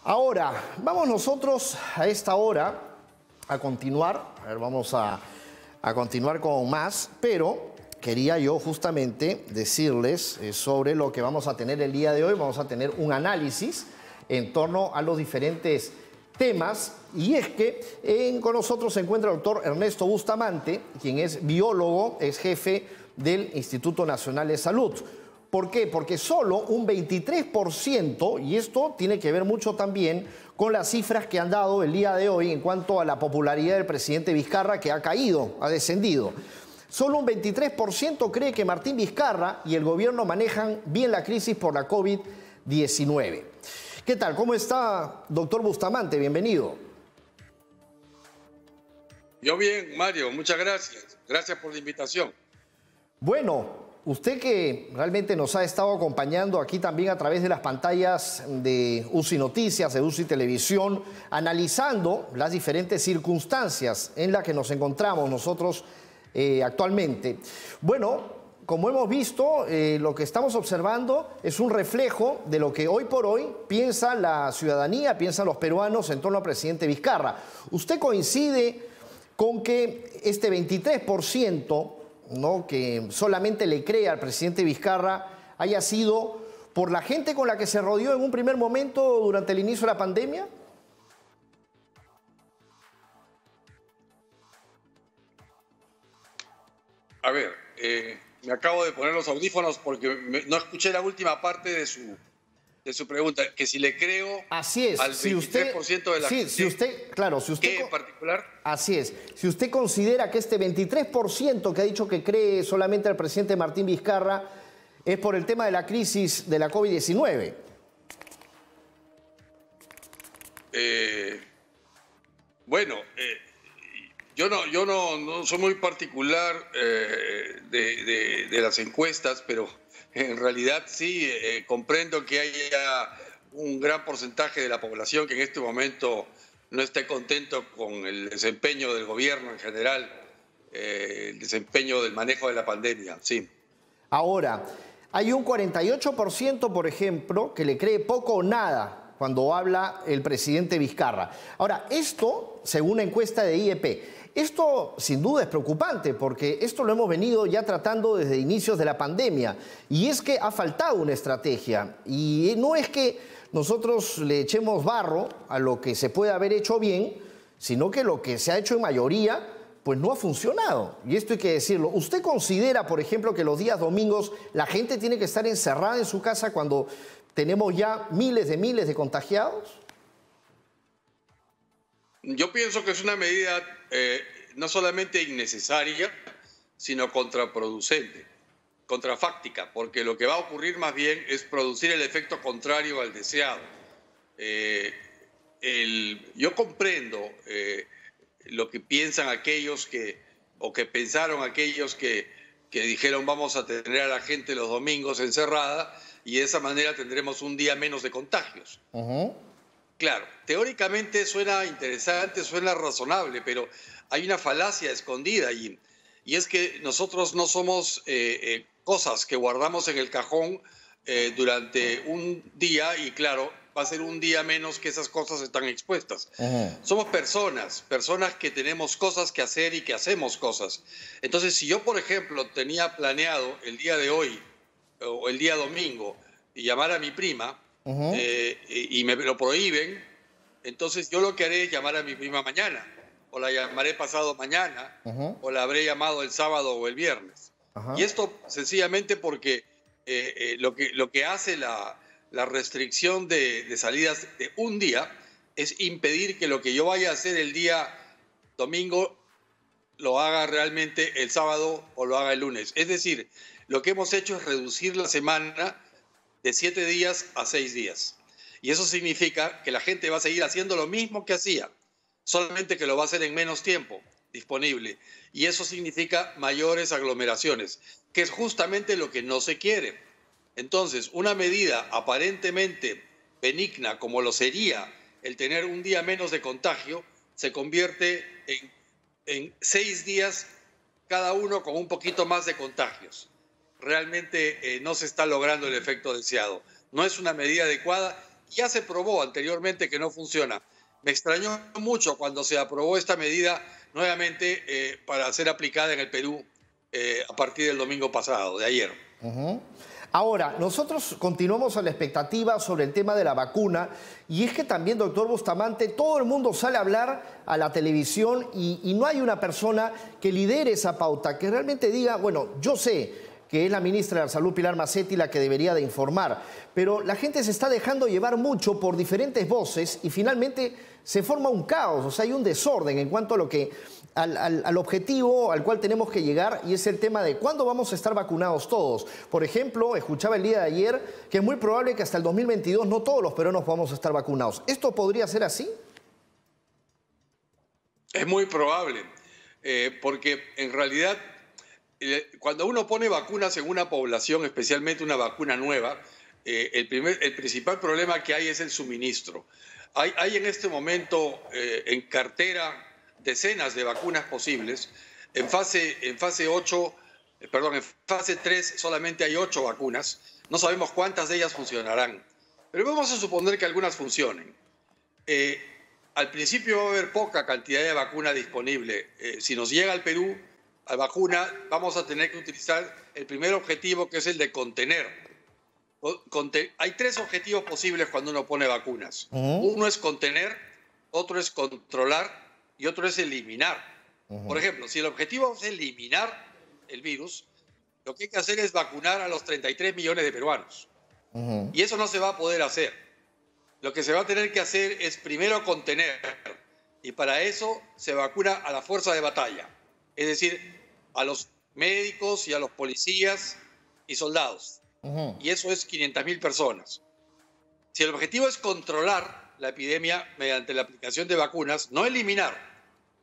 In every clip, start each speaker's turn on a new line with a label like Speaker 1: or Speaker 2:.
Speaker 1: Ahora, vamos nosotros a esta hora a continuar. A ver, vamos a continuar con más, pero quería yo justamente decirles sobre lo que vamos a tener el día de hoy. Vamos a tener un análisis en torno a los diferentes temas, y es que con nosotros se encuentra el doctor Ernesto Bustamante, quien es biólogo, es jefe del Instituto Nacional de Salud. ¿Por qué? Porque solo un 23%, y esto tiene que ver mucho también con las cifras que han dado el día de hoy en cuanto a la popularidad del presidente Vizcarra, que ha caído, ha descendido. Solo un 23% cree que Martín Vizcarra y el gobierno manejan bien la crisis por la COVID-19. ¿Qué tal? ¿Cómo está, doctor Bustamante? Bienvenido.
Speaker 2: Yo bien, Mario, muchas gracias. Gracias por la invitación.
Speaker 1: Bueno, usted que realmente nos ha estado acompañando aquí también a través de las pantallas de UCI Noticias, de UCI Televisión, analizando las diferentes circunstancias en las que nos encontramos nosotros actualmente. Bueno, como hemos visto, lo que estamos observando es un reflejo de lo que hoy por hoy piensa la ciudadanía, piensan los peruanos en torno al presidente Vizcarra. ¿Usted coincide con que este 23%, ¿no?, que solamente le cree al presidente Vizcarra, haya sido por la gente con la que se rodeó en un primer momento durante el inicio de la pandemia?
Speaker 2: A ver, me acabo de poner los audífonos porque no escuché la última parte de su pregunta, que si le creo
Speaker 1: así es,
Speaker 2: al 23% de la gente.
Speaker 1: Sí, si usted, claro, si usted...
Speaker 2: ¿Qué en particular?
Speaker 1: Así es. Si usted considera que este 23% que ha dicho que cree solamente al presidente Martín Vizcarra es por el tema de la crisis de la COVID-19.
Speaker 2: Bueno, yo no soy muy particular de las encuestas, pero en realidad sí comprendo que haya un gran porcentaje de la población que en este momento no esté contento con el desempeño del gobierno en general, el desempeño del manejo de la pandemia, sí.
Speaker 1: Ahora, hay un 48%, por ejemplo, que le cree poco o nada cuando habla el presidente Vizcarra. Ahora, esto, según una encuesta de IEP, esto sin duda es preocupante porque esto lo hemos venido ya tratando desde inicios de la pandemia, y es que ha faltado una estrategia, y no es que nosotros le echemos barro a lo que se puede haber hecho bien, sino que lo que se ha hecho en mayoría pues no ha funcionado, y esto hay que decirlo. ¿Usted considera, por ejemplo, que los días domingos la gente tiene que estar encerrada en su casa cuando tenemos ya miles de contagiados?
Speaker 2: Yo pienso que es una medida no solamente innecesaria, sino contraproducente, contrafáctica, porque lo que va a ocurrir más bien es producir el efecto contrario al deseado. Yo comprendo lo que piensan aquellos o que pensaron aquellos que dijeron vamos a tener a la gente los domingos encerrada y de esa manera tendremos un día menos de contagios. Claro, teóricamente suena interesante, suena razonable, pero hay una falacia escondida allí. Y es que nosotros no somos cosas que guardamos en el cajón durante un día y claro, va a ser un día menos que esas cosas están expuestas. Somos personas que tenemos cosas que hacer y que hacemos cosas. Entonces, si yo, por ejemplo, tenía planeado el día de hoy o el día domingo y llamar a mi prima y me lo prohíben, entonces yo lo que haré es llamar a mi prima mañana, o la llamaré pasado mañana, o la habré llamado el sábado o el viernes. Y esto sencillamente porque lo que hace la restricción de salidas de un día es impedir que lo que yo vaya a hacer el día domingo lo haga realmente el sábado o lo haga el lunes. Es decir, lo que hemos hecho es reducir la semana de 7 días a 6 días. Y eso significa que la gente va a seguir haciendo lo mismo que hacía, solamente que lo va a hacer en menos tiempo disponible. Y eso significa mayores aglomeraciones, que es justamente lo que no se quiere. Entonces, una medida aparentemente benigna como lo sería el tener un día menos de contagio, se convierte en 6 días cada uno con un poquito más de contagios. Realmente no se está logrando el efecto deseado. No es una medida adecuada Ya se probó anteriormente que no funciona. Me extrañó mucho cuando se aprobó esta medida nuevamente para ser aplicada en el Perú a partir del domingo pasado, de ayer.
Speaker 1: Ahora, nosotros continuamos a la expectativa sobre el tema de la vacuna y es que también, doctor Bustamante, todo el mundo sale a hablar a la televisión y no hay una persona que lidere esa pauta, que realmente diga, bueno, yo sé que es la ministra de Salud, Pilar Mazzetti, la que debería de informar, pero la gente se está dejando llevar mucho por diferentes voces y finalmente se forma un caos, o sea, hay un desorden en cuanto a lo que al objetivo al cual tenemos que llegar, y es el tema de cuándo vamos a estar vacunados todos. Por ejemplo, escuchaba el día de ayer que es muy probable que hasta el 2022 no todos los peruanos vamos a estar vacunados. ¿Esto podría ser así?
Speaker 2: Es muy probable, porque en realidad cuando uno pone vacunas en una población, especialmente una vacuna nueva, el principal problema que hay es el suministro. Hay en este momento en cartera decenas de vacunas posibles. En fase 3 solamente hay 8 vacunas. No sabemos cuántas de ellas funcionarán. Pero vamos a suponer que algunas funcionen. Al principio va a haber poca cantidad de vacuna disponible. Si nos llega al Perú a vacuna, vamos a tener que utilizar el primer objetivo, que es el de contener. Hay 3 objetivos posibles cuando uno pone vacunas. Uno es contener, otro es controlar y otro es eliminar. Por ejemplo, si el objetivo es eliminar el virus, lo que hay que hacer es vacunar a los 33 millones de peruanos. Y eso no se va a poder hacer. Lo que se va a tener que hacer es primero contener, y para eso se vacuna a la fuerza de batalla, es decir, a los médicos y a los policías y soldados. Y eso es 500.000 personas. Si el objetivo es controlar la epidemia mediante la aplicación de vacunas, no eliminar,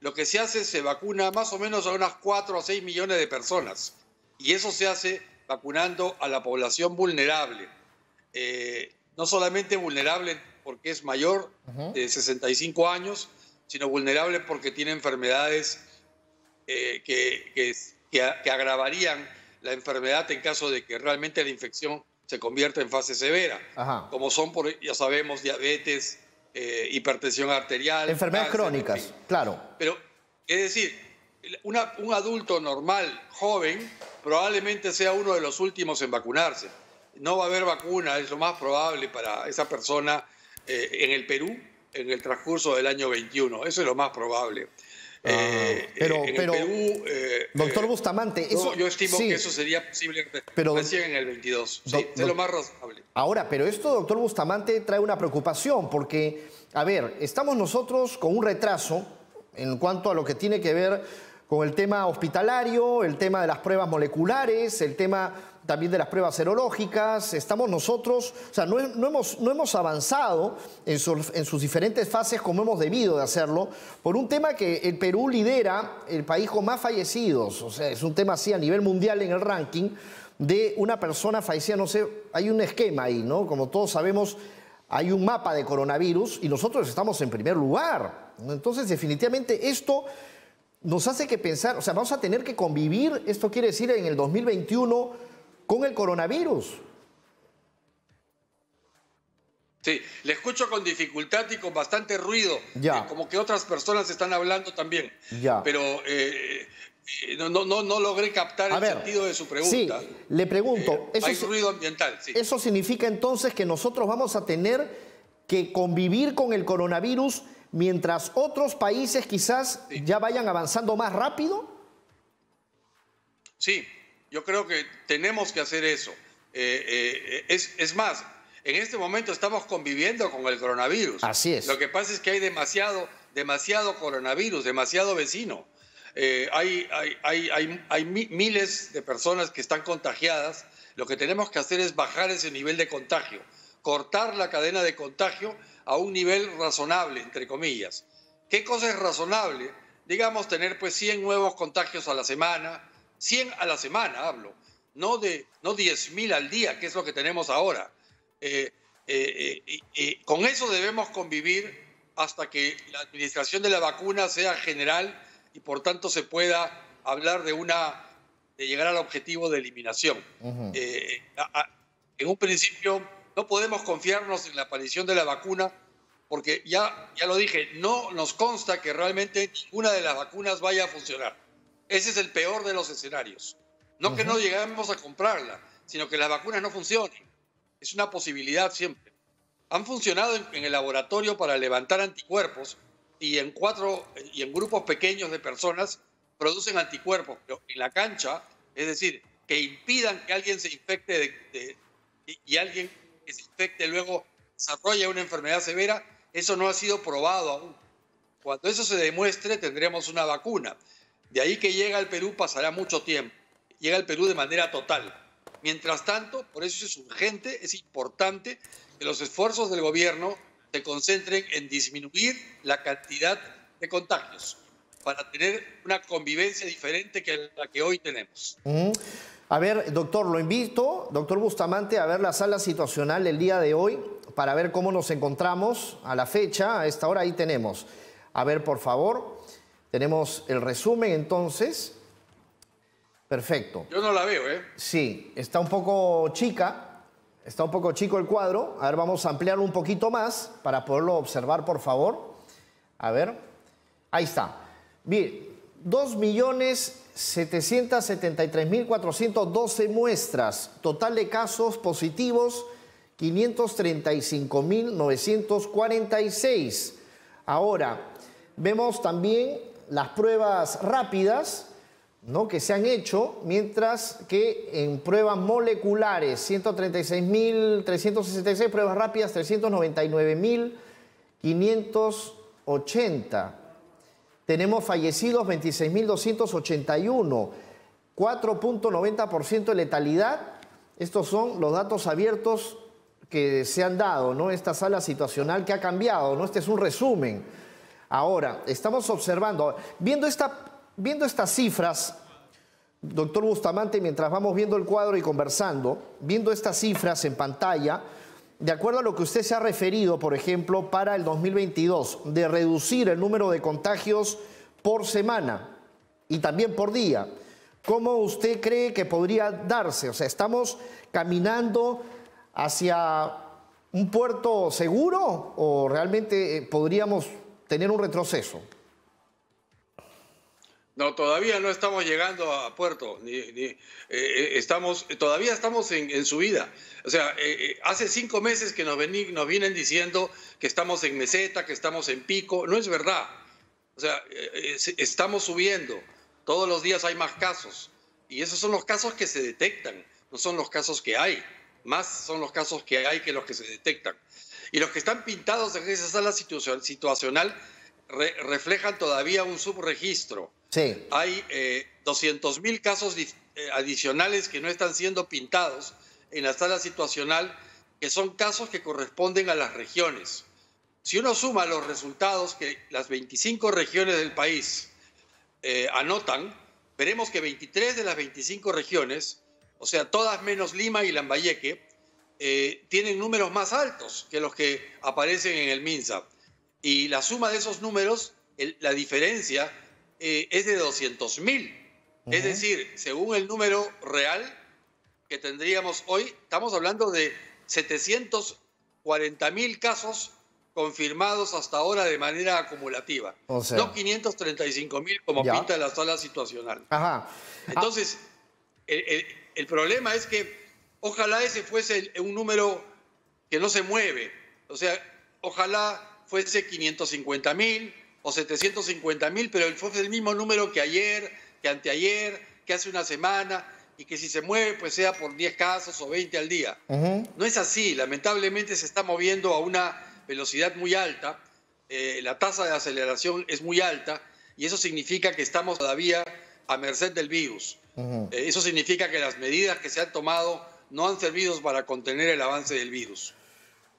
Speaker 2: lo que se hace es se vacuna más o menos a unas 4 a 6 millones de personas. Y eso se hace vacunando a la población vulnerable. No solamente vulnerable porque es mayor de 65 años, sino vulnerable porque tiene enfermedades que agravarían la enfermedad en caso de que realmente la infección se convierta en fase severa, como son, ya sabemos, diabetes, hipertensión arterial.
Speaker 1: Enfermedades crónicas, en fin. Claro.
Speaker 2: Pero, es decir, un adulto normal, joven, probablemente sea uno de los últimos en vacunarse. No va a haber vacuna, es lo más probable para esa persona en el Perú en el transcurso del año 21. Eso es lo más probable.
Speaker 1: Pero
Speaker 2: Perú,
Speaker 1: doctor Bustamante,
Speaker 2: yo estimo que eso sería posible recién en el 22. Sí, es lo más razonable.
Speaker 1: Ahora, pero esto, doctor Bustamante, trae una preocupación porque, a ver, estamos nosotros con un retraso en cuanto a lo que tiene que ver con el tema hospitalario, el tema de las pruebas moleculares, el tema también de las pruebas serológicas. Estamos nosotros, o sea, no hemos avanzado en sus diferentes fases como hemos debido de hacerlo, por un tema que el Perú lidera el país con más fallecidos. O sea, es un tema así a nivel mundial en el ranking de una persona fallecida, no sé, hay un esquema ahí, ¿no? Como todos sabemos, hay un mapa de coronavirus y nosotros estamos en primer lugar. Entonces, definitivamente esto nos hace que pensar, o sea, vamos a tener que convivir, esto quiere decir en el 2021, con el coronavirus.
Speaker 2: Sí, le escucho con dificultad y con bastante ruido, como que otras personas están hablando también. Pero no logré captar el sentido de su pregunta.
Speaker 1: Sí, le pregunto.
Speaker 2: Hay ruido ambiental, sí.
Speaker 1: ¿Eso significa entonces que nosotros vamos a tener que convivir con el coronavirus mientras otros países quizás ya vayan avanzando más rápido?
Speaker 2: Sí, yo creo que tenemos que hacer eso. Es más, en este momento estamos conviviendo con el coronavirus.
Speaker 1: Así es.
Speaker 2: Lo que pasa es que hay demasiado coronavirus, demasiado vecino. Hay miles de personas que están contagiadas. Lo que tenemos que hacer es bajar ese nivel de contagio, cortar la cadena de contagio a un nivel razonable, entre comillas. ¿Qué cosa es razonable? Digamos, tener pues 100 nuevos contagios a la semana, 100 a la semana hablo, no 10.000 al día, que es lo que tenemos ahora. Con eso debemos convivir hasta que la administración de la vacuna sea general y por tanto se pueda hablar de llegar al objetivo de eliminación. En un principio no podemos confiarnos en la aparición de la vacuna porque ya lo dije, no nos consta que realmente ninguna de las vacunas vaya a funcionar. Ese es el peor de los escenarios. No que no llegamos a comprarla, sino que las vacunas no funcionen. Es una posibilidad siempre. Han funcionado en el laboratorio para levantar anticuerpos y en grupos pequeños de personas producen anticuerpos, pero en la cancha, es decir, que impidan que alguien se infecte y alguien que se infecte luego desarrolle una enfermedad severa, eso no ha sido probado aún. Cuando eso se demuestre, tendremos una vacuna. De ahí que llega al Perú pasará mucho tiempo. Llega al Perú de manera total. Mientras tanto, por eso es urgente, es importante que los esfuerzos del gobierno se concentren en disminuir la cantidad de contagios para tener una convivencia diferente que la que hoy tenemos.
Speaker 1: A ver, doctor, lo invito, doctor Bustamante, a ver la sala situacional del día de hoy para ver cómo nos encontramos a la fecha, a esta hora. Ahí tenemos. A ver, por favor, tenemos el resumen entonces. Perfecto.
Speaker 2: Yo no la veo, ¿eh?
Speaker 1: Sí, está un poco chica, está un poco chico el cuadro. A ver, vamos a ampliarlo un poquito más para poderlo observar, por favor. A ver, ahí está. Bien, 2.773.412 muestras. Total de casos positivos, 535.946. Ahora, vemos también las pruebas rápidas, ¿no?, que se han hecho, mientras que en pruebas moleculares, 136.366, pruebas rápidas, 399.580. Tenemos fallecidos 26.281, 4.90% de letalidad. Estos son los datos abiertos que se han dado, ¿no? Esta sala situacional que ha cambiado, ¿no? Este es un resumen. Ahora, estamos observando, viendo estas cifras, doctor Bustamante, mientras vamos viendo el cuadro y conversando, viendo estas cifras en pantalla, de acuerdo a lo que usted se ha referido, por ejemplo, para el 2022, de reducir el número de contagios por semana y también por día, ¿cómo usted cree que podría darse? O sea, ¿estamos caminando hacia un puerto seguro o realmente podríamos tener un retroceso?
Speaker 2: No, todavía no estamos llegando a puerto, todavía estamos en subida. O sea, hace 5 meses que nos vienen diciendo que estamos en meseta, que estamos en pico. No es verdad. O sea, estamos subiendo. Todos los días hay más casos. Y esos son los casos que se detectan, no son los casos que hay. Más son los casos que hay que los que se detectan. Y los que están pintados en esa sala situacional reflejan todavía un subregistro.
Speaker 1: Sí.
Speaker 2: Hay 200.000 casos adicionales que no están siendo pintados en la sala situacional, que son casos que corresponden a las regiones. Si uno suma los resultados que las 25 regiones del país anotan, veremos que 23 de las 25 regiones, o sea, todas menos Lima y Lambayeque, tienen números más altos que los que aparecen en el MINSA. Y la suma de esos números, la diferencia es de 200.000. Es decir, según el número real que tendríamos hoy, estamos hablando de 740.000 casos confirmados hasta ahora de manera acumulativa. O sea, no 535.000 como pinta la sala situacional.
Speaker 1: Ajá.
Speaker 2: Entonces, el problema es que ojalá ese fuese un número que no se mueve. O sea, ojalá fuese 550.000 o 750.000, pero fuese el mismo número que ayer, que anteayer, que hace una semana, y que si se mueve, pues sea por 10 casos o 20 al día. No es así. Lamentablemente se está moviendo a una velocidad muy alta, la tasa de aceleración es muy alta, y eso significa que estamos todavía a merced del virus. Eso significa que las medidas que se han tomado no han servido para contener el avance del virus.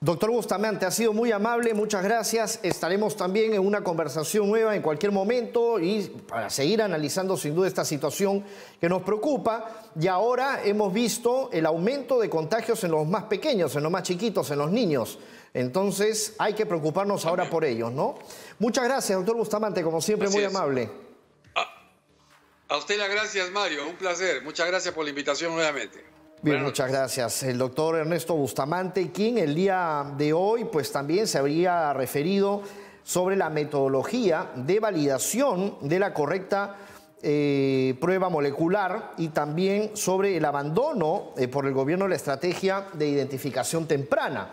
Speaker 1: Doctor Bustamante, ha sido muy amable, muchas gracias. Estaremos también en una conversación nueva en cualquier momento y para seguir analizando sin duda esta situación que nos preocupa. Y ahora hemos visto el aumento de contagios en los más pequeños, en los más chiquitos, en los niños. Entonces hay que preocuparnos ahora por ellos, ¿no? Muchas gracias, doctor Bustamante, como siempre, muy amable.
Speaker 2: A usted las gracias, Mario, un placer. Muchas gracias por la invitación nuevamente.
Speaker 1: Bien,
Speaker 2: Buenas
Speaker 1: muchas
Speaker 2: noches.
Speaker 1: gracias. El doctor Ernesto Bustamante, quien el día de hoy pues también se habría referido sobre la metodología de validación de la correcta prueba molecular y también sobre el abandono por el gobierno de la estrategia de identificación temprana.